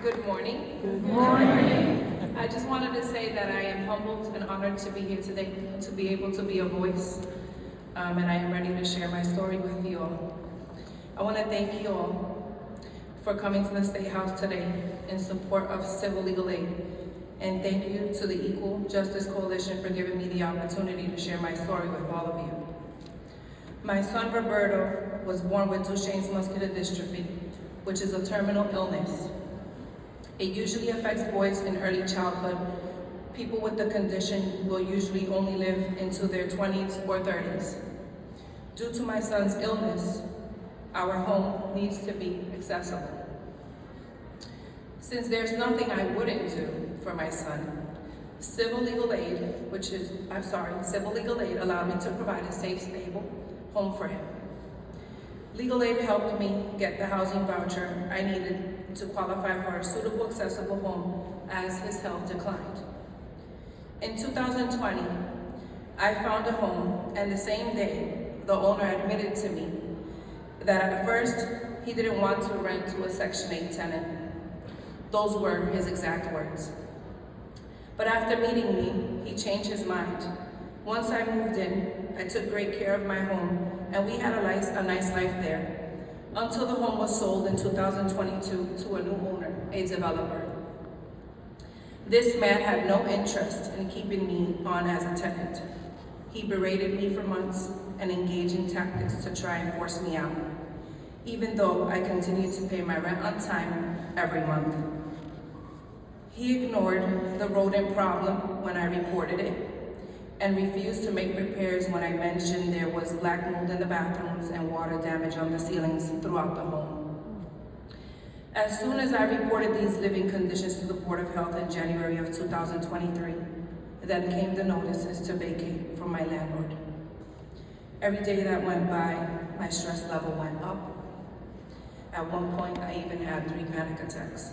Good morning. Good morning. I just wanted to say that I am humbled and honored to be here today, to be able to be a voice, and I am ready to share my story with you all. I want to thank you all for coming to the State House today in support of civil legal aid, and thank you to the Equal Justice Coalition for giving me the opportunity to share my story with all of you. My son Roberto was born with Duchenne's muscular dystrophy, which is a terminal illness. It usually affects boys in early childhood. People with the condition will usually only live into their 20s or 30s. Due to my son's illness, our home needs to be accessible. Since there's nothing I wouldn't do for my son, civil legal aid allowed me to provide a safe, stable home for him. Legal aid helped me get the housing voucher I needed to qualify for a suitable, accessible home as his health declined. In 2020, I found a home, and the same day, the owner admitted to me that at first, he didn't want to rent to a Section 8 tenant. Those were his exact words. But after meeting me, he changed his mind. Once I moved in, I took great care of my home, and we had a nice life there, until the home was sold in 2022 to a new owner, a developer. This man had no interest in keeping me on as a tenant. He berated me for months and engaged in tactics to try and force me out, even though I continued to pay my rent on time every month. He ignored the rodent problem when I reported it, and refused to make repairs when I mentioned there was black mold in the bathrooms and water damage on the ceilings throughout the home. As soon as I reported these living conditions to the Board of Health in January of 2023, then came the notices to vacate from my landlord. Every day that went by, my stress level went up. At one point, I even had 3 panic attacks.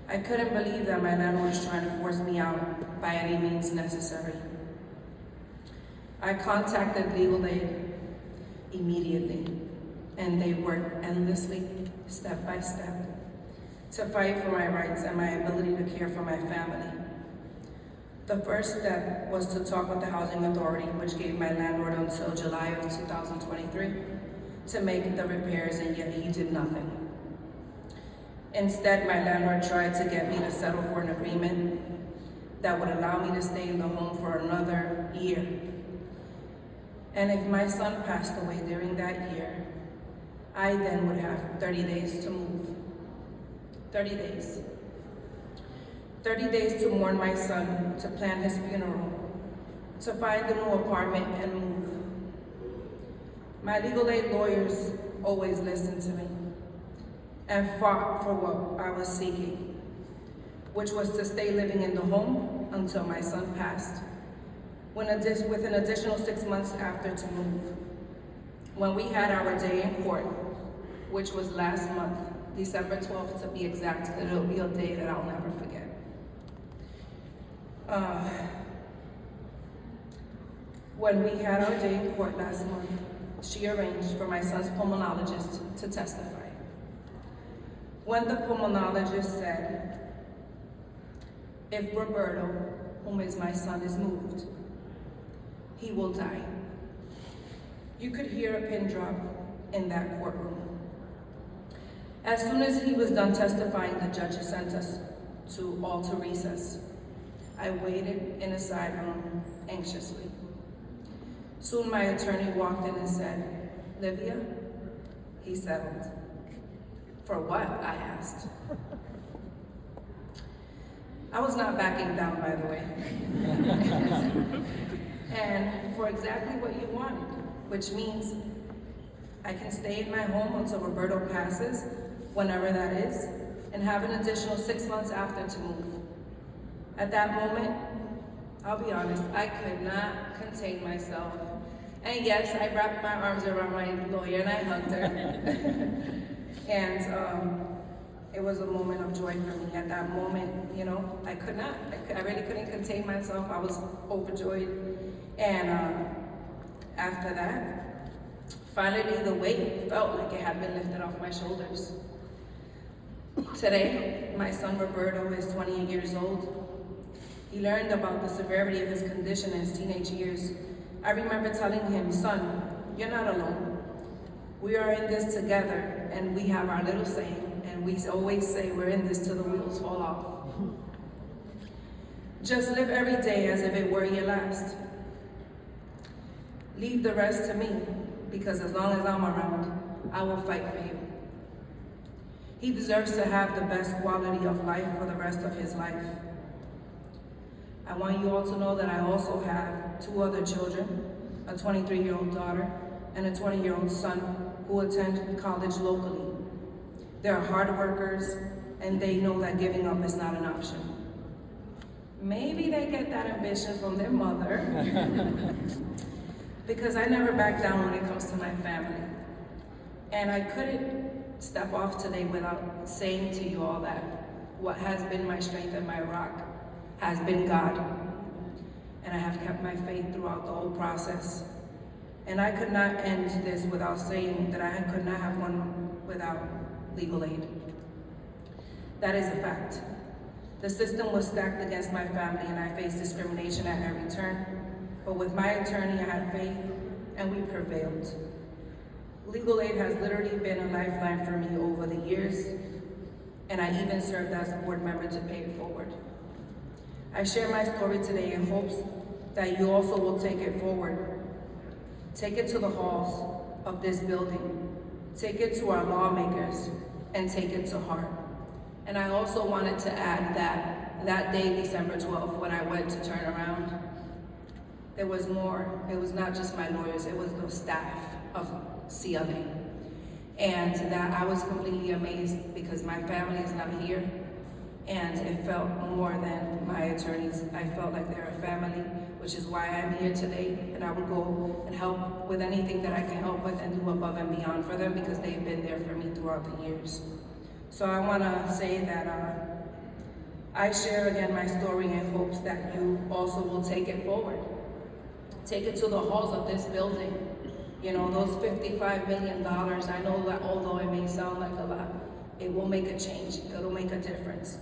I couldn't believe that my landlord was trying to force me out by any means necessary. I contacted legal aid immediately, and they worked endlessly, step by step, to fight for my rights and my ability to care for my family. The first step was to talk with the Housing Authority, which gave my landlord until July of 2023 to make the repairs, and yet he did nothing. Instead, my landlord tried to get me to settle for an agreement that would allow me to stay in the home for another year. And if my son passed away during that year, I then would have 30 days to move. 30 days. 30 days to mourn my son, to plan his funeral, to find a new apartment and move. My legal aid lawyers always listened to me and fought for what I was seeking, which was to stay living in the home until my son passed, with an additional 6 months after to move. When we had our day in court, which was last month, December 12th to be exact, it'll be a day that I'll never forget. When we had our day in court last month, she arranged for my son's pulmonologist to testify. When the pulmonologist said, if Roberto, whom is my son, is moved, he will die, you could hear a pin drop in that courtroom. As soon as he was done testifying, the judge sent us all to recess. I waited in a side room anxiously. Soon my attorney walked in and said, Livia, he settled. For what? I asked. I was not backing down, by the way. And for exactly what you wanted, which means I can stay in my home until Roberto passes, whenever that is, and have an additional 6 months after to move. At that moment, I'll be honest, I could not contain myself. And yes, I wrapped my arms around my lawyer and I hugged her. And it was a moment of joy for me. At that moment, I really couldn't contain myself. I was overjoyed. And after that, finally the weight felt like it had been lifted off my shoulders. Today, my son Roberto is 28 years old. He learned about the severity of his condition in his teenage years. I remember telling him, son, you're not alone. We are in this together, and we have our little saying, and we always say we're in this till the wheels fall off. Just live every day as if it were your last. Leave the rest to me, because as long as I'm around, I will fight for you. He deserves to have the best quality of life for the rest of his life. I want you all to know that I also have 2 other children, a 23-year-old daughter and a 20-year-old son who attend college locally. They're hard workers, and they know that giving up is not an option. Maybe they get that ambition from their mother, because I never back down when it comes to my family. And I couldn't step off today without saying to you all that what has been my strength and my rock has been God. And I have kept my faith throughout the whole process. And I could not end this without saying that I could not have one without legal aid. That is a fact. The system was stacked against my family, and I faced discrimination at every turn. But with my attorney, I had faith, and we prevailed. Legal aid has literally been a lifeline for me over the years, and I even served as a board member to pay it forward. I share my story today in hopes that you also will take it forward. Take it to the halls of this building. Take it to our lawmakers, and take it to heart. And I also wanted to add that day, December 12th, when I went to turn around, there was more. It was not just my lawyers, it was the staff of CLA. And that I was completely amazed because my family is not here. And it felt more than my attorneys. I felt like they're a family, which is why I'm here today. And I would go and help with anything that I can help with and do above and beyond for them because they've been there for me throughout the years. So I want to say that I share again my story in hopes that you also will take it forward. Take it to the halls of this building. You know, those $55 million, I know that although it may sound like a lot, it will make a change, it'll make a difference.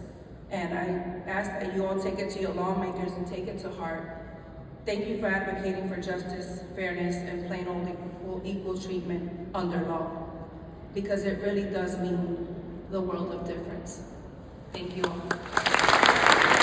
And I ask that you all take it to your lawmakers and take it to heart. Thank you for advocating for justice, fairness, and plain old equal treatment under law, because it really does mean the world of difference. Thank you all.